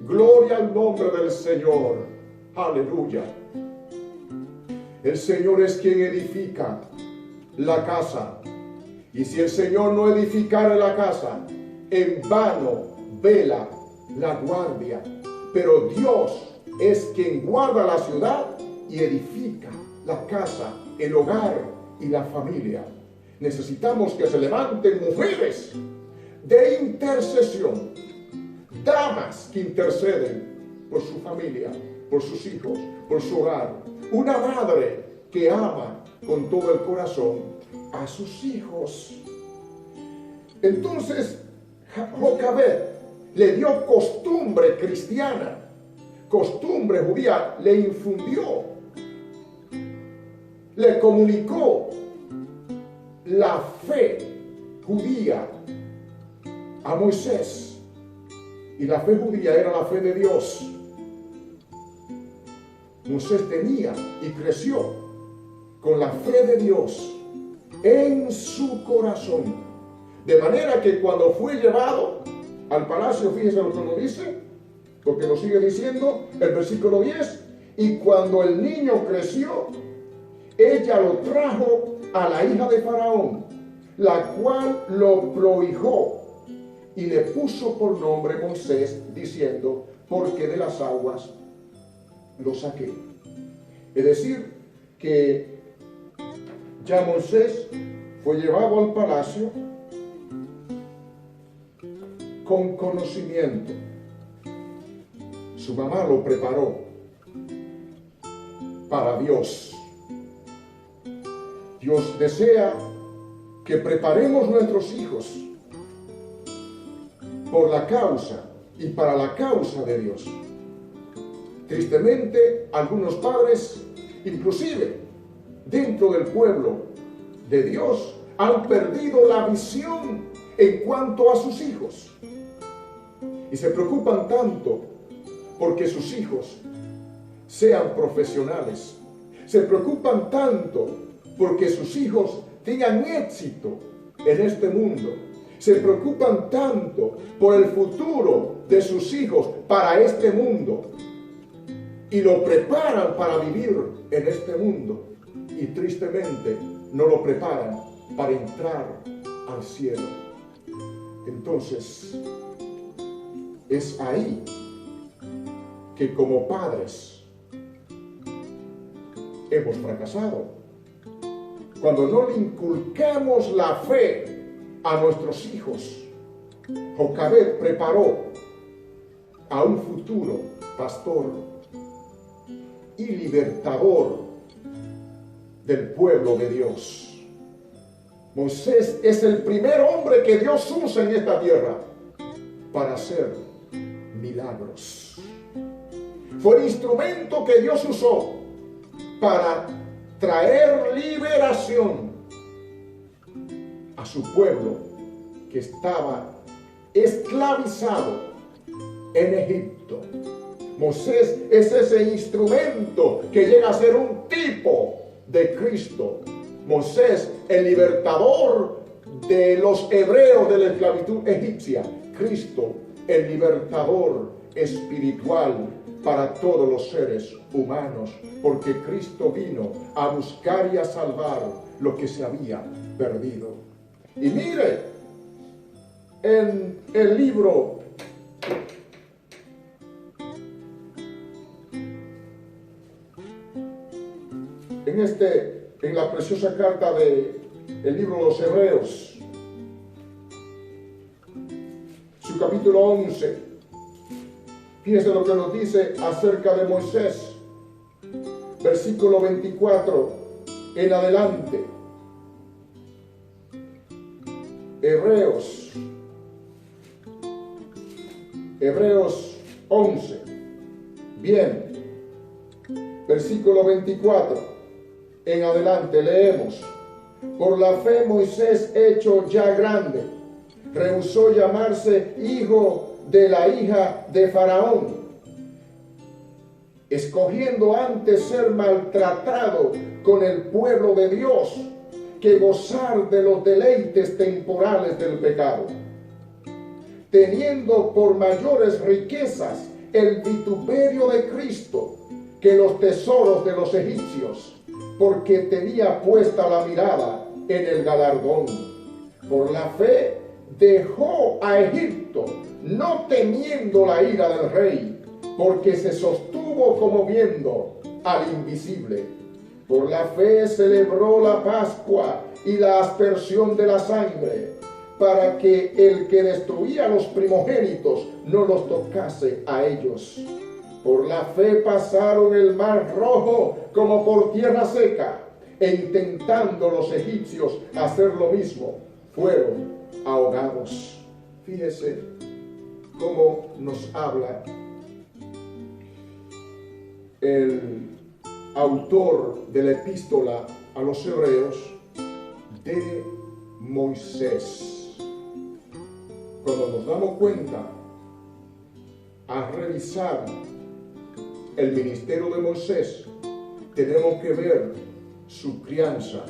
Gloria al nombre del Señor. Aleluya. El Señor es quien edifica la casa. Y si el Señor no edificara la casa, en vano vela la guardia. Pero Dios es quien guarda la ciudad y edifica la casa, el hogar y la familia. Necesitamos que se levanten mujeres de intercesión, damas que interceden por su familia, por sus hijos, por su hogar. Una madre que ama con todo el corazón a sus hijos. Entonces, Jocabed le dio costumbre cristiana, costumbre judía, le infundió, le comunicó la fe judía a Moisés. Y la fe judía era la fe de Dios. Moisés tenía y creció con la fe de Dios en su corazón. De manera que cuando fue llevado al palacio, fíjese lo que nos dice, porque nos sigue diciendo el versículo 10, y cuando el niño creció, ella lo trajo a la hija de Faraón, la cual lo prohijó y le puso por nombre Moisés, diciendo, porque de las aguas lo saqué. Es decir, que ya Moisés fue llevado al palacio con conocimiento. Su mamá lo preparó para Dios. Dios desea que preparemos nuestros hijos por la causa y para la causa de Dios. Tristemente, algunos padres, inclusive dentro del pueblo de Dios, han perdido la visión en cuanto a sus hijos. Y se preocupan tanto porque sus hijos sean profesionales. Se preocupan tanto porque sus hijos tengan éxito en este mundo. Se preocupan tanto por el futuro de sus hijos para este mundo. Y lo preparan para vivir en este mundo. Y tristemente no lo preparan para entrar al cielo. Entonces, es ahí que como padres hemos fracasado. Cuando no le inculcamos la fe a nuestros hijos. Jocabed preparó a un futuro pastor y libertador del pueblo de Dios. Moisés es el primer hombre que Dios usa en esta tierra para hacer milagros. Fue el instrumento que Dios usó para traer liberación a su pueblo que estaba esclavizado en Egipto. Moisés es ese instrumento que llega a ser un tipo de Cristo. Moisés, el libertador de los hebreos de la esclavitud egipcia. Cristo, el libertador espiritual para todos los seres humanos, porque Cristo vino a buscar y a salvar lo que se había perdido. Y mire, en el libro en la preciosa carta del libro de los Hebreos, su capítulo 11, fíjense lo que nos dice acerca de Moisés, versículo 24 en adelante. Hebreos 11, bien, versículo 24 en adelante leemos: por la fe Moisés, hecho ya grande, rehusó llamarse hijo de la hija de Faraón, escogiendo antes ser maltratado con el pueblo de Dios que gozar de los deleites temporales del pecado, teniendo por mayores riquezas el vituperio de Cristo que los tesoros de los egipcios, porque tenía puesta la mirada en el galardón. Por la fe dejó a Egipto, no temiendo la ira del rey, porque se sostuvo como viendo al invisible. Por la fe celebró la Pascua y la aspersión de la sangre, para que el que destruía a los primogénitos no los tocase a ellos. Por la fe pasaron el mar rojo como por tierra seca, e intentando los egipcios hacer lo mismo, fueron ahogados. Fíjese cómo nos habla el autor de la epístola a los hebreos de Moisés. Cuando nos damos cuenta a revisar el ministerio de Moisés, tenemos que ver su crianza,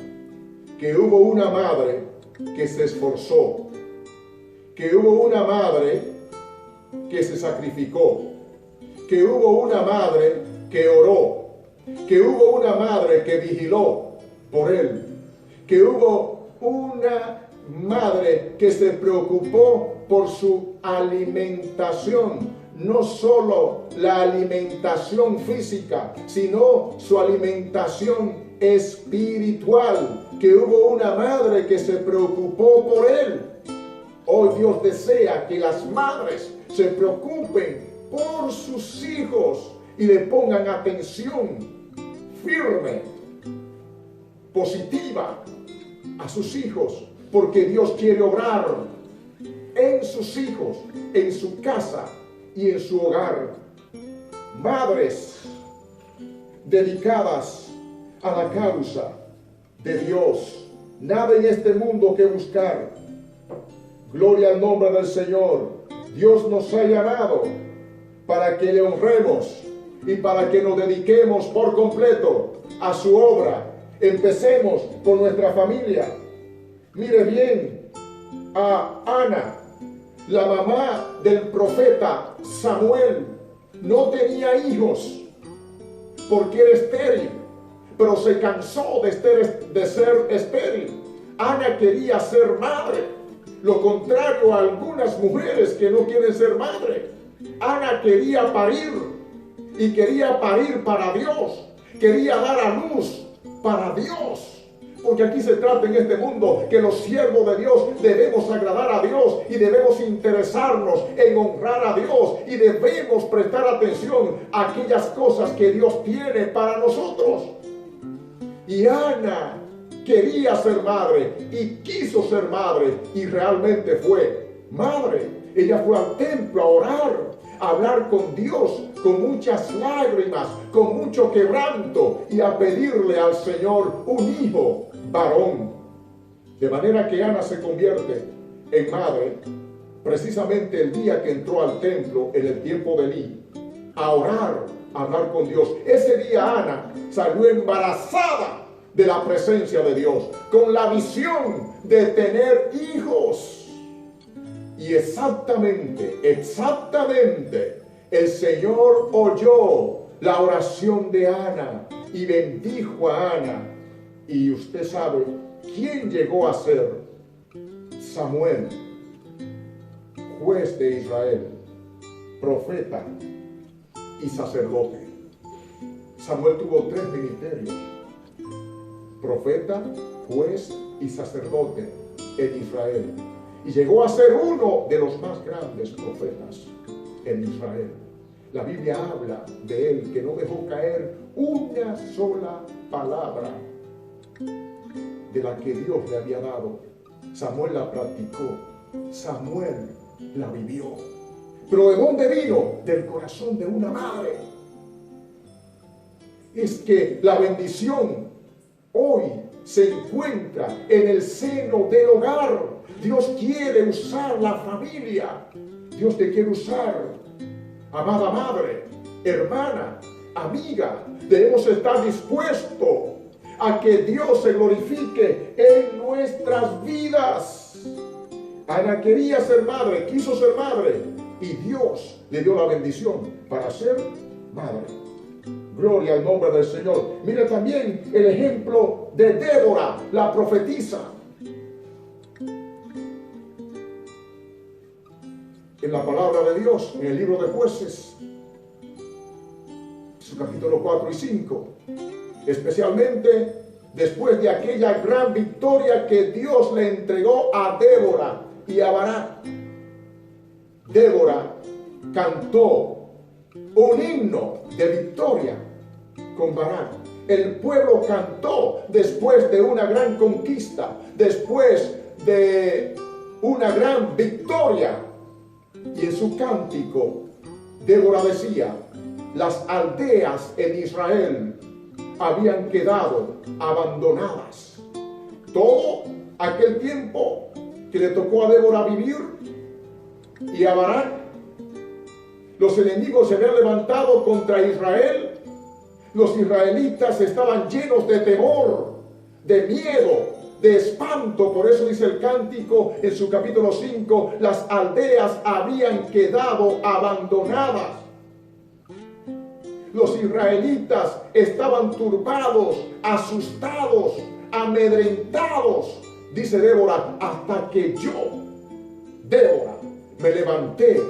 que hubo una madre que se esforzó, que hubo una madre que se sacrificó, que hubo una madre que oró, que hubo una madre que vigiló por él, que hubo una madre que se preocupó por su alimentación, no solo la alimentación física, sino su alimentación espiritual, que hubo una madre que se preocupó por él. Hoy Dios desea que las madres se preocupen por sus hijos y le pongan atención firme, positiva a sus hijos, porque Dios quiere obrar en sus hijos, en su casa y en su hogar. Madres dedicadas a la causa de Dios, nada en este mundo que buscar. Gloria al nombre del Señor. Dios nos ha llamado para que le honremos y para que nos dediquemos por completo a su obra. Empecemos por nuestra familia. Mire bien a Ana, la mamá del profeta Samuel. No tenía hijos porque era estéril, pero se cansó de ser estéril. Ana quería ser madre, lo contrario a algunas mujeres que no quieren ser madre. Ana quería parir, y quería parir para Dios, quería dar a luz para Dios. Porque aquí se trata en este mundo que los siervos de Dios debemos agradar a Dios y debemos interesarnos en honrar a Dios y debemos prestar atención a aquellas cosas que Dios tiene para nosotros. Y Ana quería ser madre y quiso ser madre y realmente fue madre. Ella fue al templo a orar, a hablar con Dios con muchas lágrimas, con mucho quebranto y a pedirle al Señor un hijo varón. De manera que Ana se convierte en madre precisamente el día que entró al templo en el tiempo de Elí a orar, a hablar con Dios. Ese día Ana salió embarazada de la presencia de Dios, con la visión de tener hijos. Y exactamente, el Señor oyó la oración de Ana y bendijo a Ana. Y usted sabe quién llegó a ser Samuel, juez de Israel, profeta y sacerdote. Samuel tuvo 3 ministerios: profeta, juez y sacerdote en Israel. Y llegó a ser uno de los más grandes profetas en Israel. La Biblia habla de él, que no dejó caer una sola palabra de la que Dios le había dado. Samuel la practicó, Samuel la vivió. ¿Pero de dónde vino? Del corazón de una madre. Es que la bendición hoy se encuentra en el seno del hogar. Dios quiere usar la familia. Dios te quiere usar. Amada madre, hermana, amiga, debemos estar dispuestos a que Dios se glorifique en nuestras vidas. Ana quería ser madre, quiso ser madre, y Dios le dio la bendición para ser madre. Gloria al nombre del Señor. Mire también el ejemplo de Débora, la profetisa. En la palabra de Dios, en el libro de Jueces, su capítulo 4 y 5, especialmente después de aquella gran victoria que Dios le entregó a Débora y a Barak. Débora cantó un himno de victoria con Barak. El pueblo cantó después de una gran conquista, después de una gran victoria. Y en su cántico, Débora decía: las aldeas en Israel habían quedado abandonadas. Todo aquel tiempo que le tocó a Débora vivir y a Barak, los enemigos se habían levantado contra Israel. Los israelitas estaban llenos de temor, de miedo, de espanto. Por eso dice el cántico en su capítulo 5, las aldeas habían quedado abandonadas. Los israelitas estaban turbados, asustados, amedrentados. Dice Débora: hasta que yo, Débora, me levanté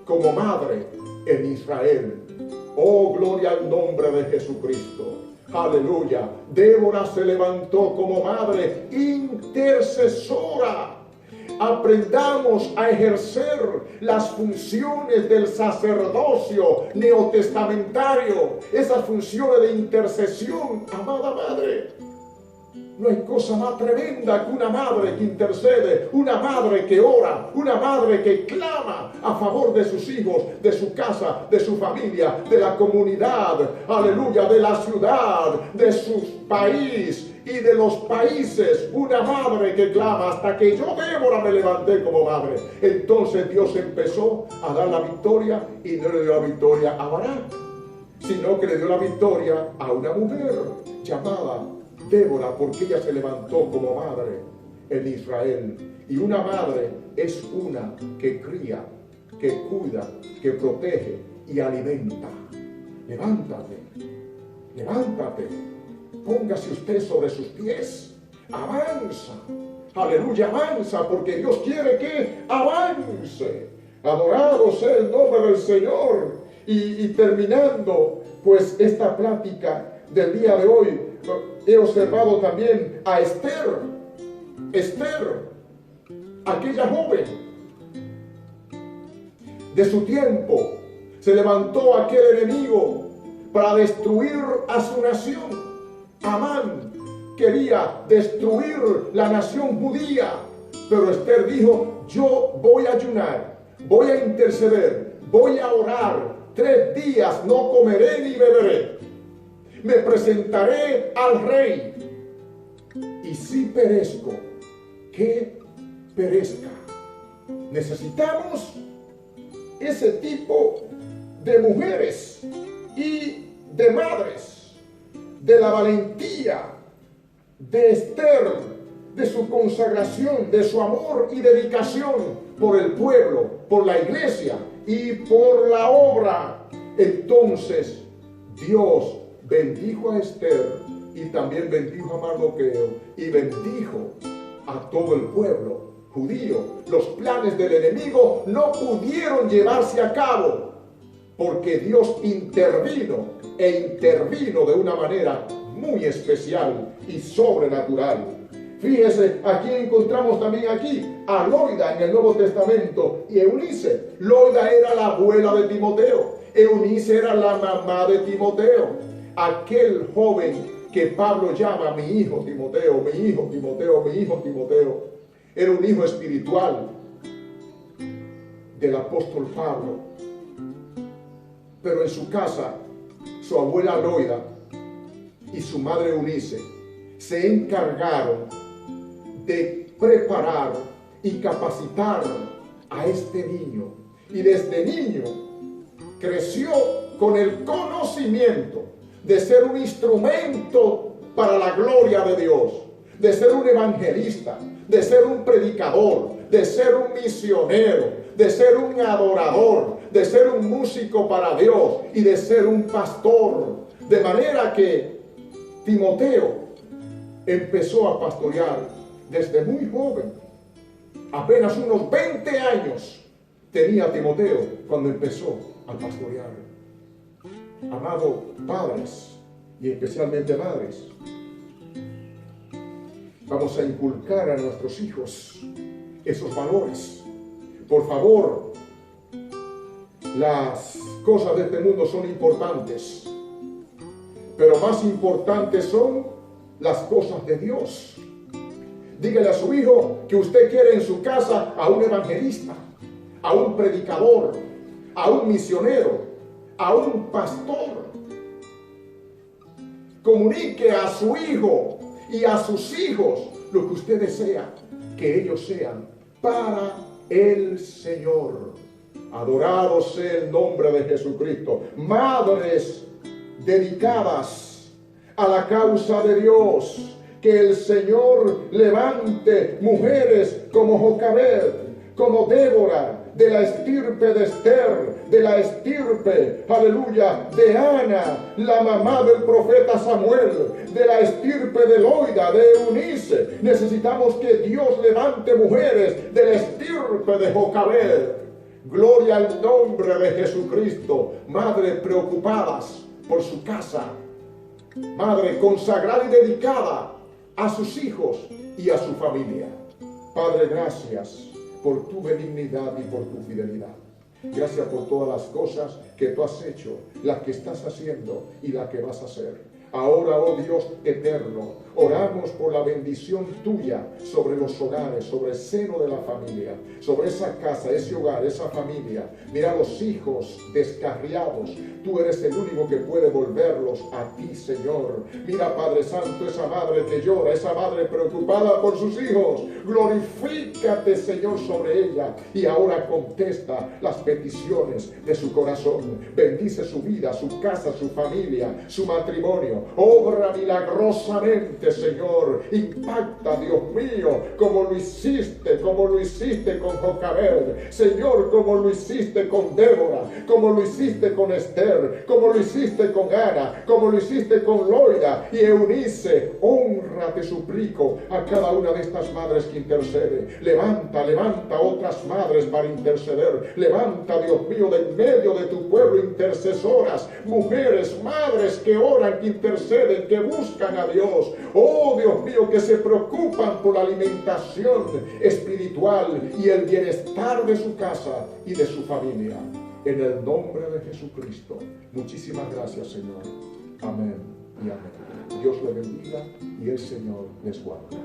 como madre en Israel. Oh, gloria al nombre de Jesucristo. Aleluya. Débora se levantó como madre intercesora. Aprendamos a ejercer las funciones del sacerdocio neotestamentario, esas funciones de intercesión, amada madre. No hay cosa más tremenda que una madre que intercede, una madre que ora, una madre que clama a favor de sus hijos, de su casa, de su familia, de la comunidad, aleluya, de la ciudad, de su país y de los países. Una madre que clama. Hasta que yo, Débora, me levanté como madre. Entonces Dios empezó a dar la victoria, y no le dio la victoria a Barak, sino que le dio la victoria a una mujer llamada Débora, porque ella se levantó como madre en Israel. Y una madre es una que cría, que cuida, que protege y alimenta. Levántate, levántate, póngase usted sobre sus pies, avanza, aleluya, avanza, porque Dios quiere que avance. Adorado sea el nombre del Señor. Y terminando pues esta plática del día de hoy, he observado también a Esther, aquella joven de su tiempo. Se levantó aquel enemigo para destruir a su nación. Amán quería destruir la nación judía, pero Esther dijo: yo voy a ayunar, voy a interceder, voy a orar, 3 días no comeré ni beberé. Me presentaré al rey, y si perezco, que perezca. Necesitamos ese tipo de mujeres y de madres, de la valentía de Esther, de su consagración, de su amor y dedicación por el pueblo, por la iglesia y por la obra. Entonces Dios bendijo a Esther y también bendijo a Mardoqueo y bendijo a todo el pueblo judío. Los planes del enemigo no pudieron llevarse a cabo porque Dios intervino de una manera muy especial y sobrenatural. Fíjese, aquí encontramos también a Loida en el Nuevo Testamento y Eunice. Loida era la abuela de Timoteo, Eunice era la mamá de Timoteo. Aquel joven que Pablo llama mi hijo Timoteo, mi hijo Timoteo, mi hijo Timoteo, era un hijo espiritual del apóstol Pablo. Pero en su casa, su abuela Loida y su madre Eunice se encargaron de preparar y capacitar a este niño. Y desde niño creció con el conocimiento de ser un instrumento para la gloria de Dios, de ser un evangelista, de ser un predicador, de ser un misionero, de ser un adorador, de ser un músico para Dios y de ser un pastor. De manera que Timoteo empezó a pastorear desde muy joven. Apenas unos 20 años tenía Timoteo cuando empezó a pastorear. Amados padres y especialmente madres, vamos a inculcar a nuestros hijos esos valores. Por favor, las cosas de este mundo son importantes, pero más importantes son las cosas de Dios. Dígale a su hijo que usted quiere en su casa a un evangelista, a un predicador, a un misionero, a un pastor. Comunique a su hijo y a sus hijos lo que usted desea que ellos sean para el Señor. Adorado sea el nombre de Jesucristo. Madres dedicadas a la causa de Dios, que el Señor levante mujeres como Jocabed, como Débora, de la estirpe de Esther, de la estirpe, aleluya, de Ana, la mamá del profeta Samuel, de la estirpe de Loida, de Eunice. Necesitamos que Dios levante mujeres de la estirpe de Jocabed. Gloria al nombre de Jesucristo. Madres preocupadas por su casa, madre consagrada y dedicada a sus hijos y a su familia. Padre, gracias por tu benignidad y por tu fidelidad. Gracias por todas las cosas que tú has hecho, las que estás haciendo y las que vas a hacer. Ahora, oh Dios eterno, oramos por la bendición tuya sobre los hogares, sobre el seno de la familia, sobre esa casa, ese hogar, esa familia. Mira los hijos descarriados. Tú eres el único que puede volverlos a ti, Señor. Mira, Padre Santo, esa madre que llora, esa madre preocupada por sus hijos. Glorifícate, Señor, sobre ella. Y ahora contesta las peticiones de su corazón. Bendice su vida, su casa, su familia, su matrimonio. Obra milagrosamente, Señor. Impacta, Dios mío, como lo hiciste con Jocabed. Señor, como lo hiciste con Débora, como lo hiciste con Esther, como lo hiciste con Ana, como lo hiciste con Loida y Eunice. Honra, te suplico, a cada una de estas madres que intercede. Levanta otras madres para interceder. Levanta, Dios mío, del medio de tu pueblo intercesoras, mujeres, madres que oran, que interceden, que buscan a Dios. Oh Dios mío, que se preocupan por la alimentación espiritual y el bienestar de su casa y de su familia. En el nombre de Jesucristo. Muchísimas gracias, Señor. Amén y amén. Dios le bendiga y el Señor les guarde.